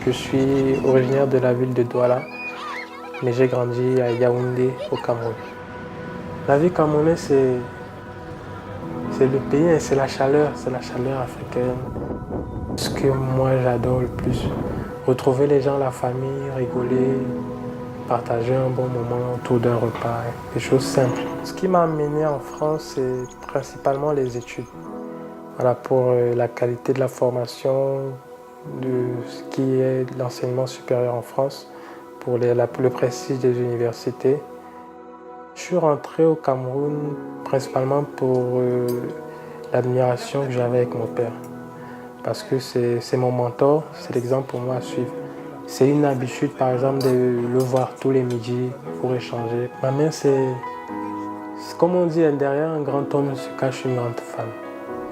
Je suis originaire de la ville de Douala, mais j'ai grandi à Yaoundé, au Cameroun. La vie camerounaise, c'est le pays, hein, c'est la chaleur africaine. Ce que moi j'adore le plus, retrouver les gens, la famille, rigoler, partager un bon moment autour d'un repas, des choses simples. Ce qui m'a amené en France, c'est principalement les études. Voilà, pour la qualité de la formation, de ce qui est l'enseignement supérieur en France, pour le prestige des universités. Je suis rentré au Cameroun principalement pour l'admiration que j'avais avec mon père. Parce que c'est mon mentor, c'est l'exemple pour moi à suivre. C'est une habitude, par exemple, de le voir tous les midis pour échanger. Ma mère, c'est comme on dit, derrière un grand homme se cache une grande femme.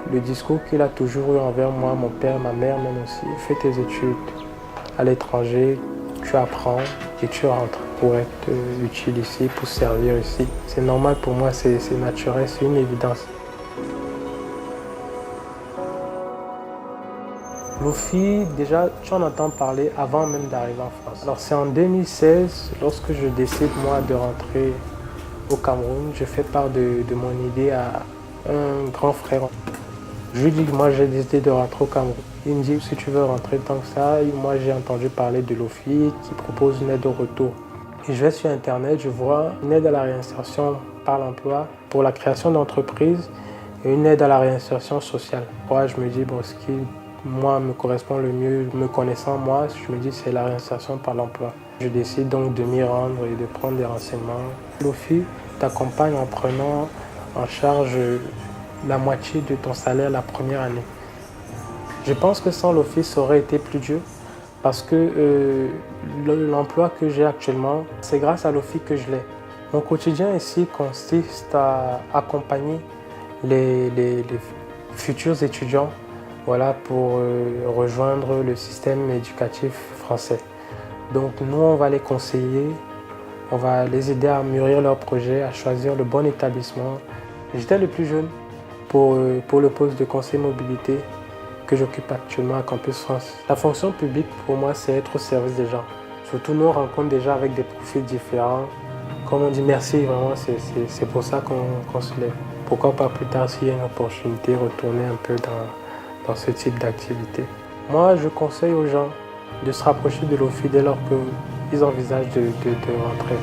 Le discours qu'il a toujours eu envers moi, mon père, ma mère même aussi, fais tes études à l'étranger, tu apprends et tu rentres pour être utile ici, pour servir ici. C'est normal pour moi, c'est naturel, c'est une évidence. L'OFI, déjà, tu en entends parler avant même d'arriver en France. Alors c'est en 2016, lorsque je décide moi de rentrer au Cameroun, je fais part de mon idée à un grand frère. Je lui dis que moi j'ai décidé de rentrer au Cameroun. Il me dit si tu veux rentrer tant que ça, et moi j'ai entendu parler de l'OFI qui propose une aide au retour. Et je vais sur internet, je vois une aide à la réinsertion par l'emploi pour la création d'entreprises et une aide à la réinsertion sociale. Moi je me dis bon, ce qui moi me correspond le mieux, me connaissant moi, je me dis c'est la réinsertion par l'emploi. Je décide donc de m'y rendre et de prendre des renseignements. L'OFI t'accompagne en prenant en charge la moitié de ton salaire la première année. Je pense que sans l'OFI, ça aurait été plus dur parce que l'emploi que j'ai actuellement, c'est grâce à l'OFI que je l'ai. Mon quotidien ici consiste à accompagner les futurs étudiants, voilà, pour rejoindre le système éducatif français. Donc nous, on va les conseiller, on va les aider à mûrir leur projet, à choisir le bon établissement. J'étais le plus jeune pour le poste de conseiller mobilité que j'occupe actuellement à Campus France. La fonction publique, pour moi, c'est être au service des gens. Surtout, nous, on rencontre des gens avec des profils différents. Comme on dit merci, vraiment, c'est pour ça qu'on se lève. Pourquoi pas plus tard, s'il y a une opportunité, retourner un peu dans ce type d'activité. Moi, je conseille aux gens de se rapprocher de l'OFI dès lors qu'ils envisagent de rentrer.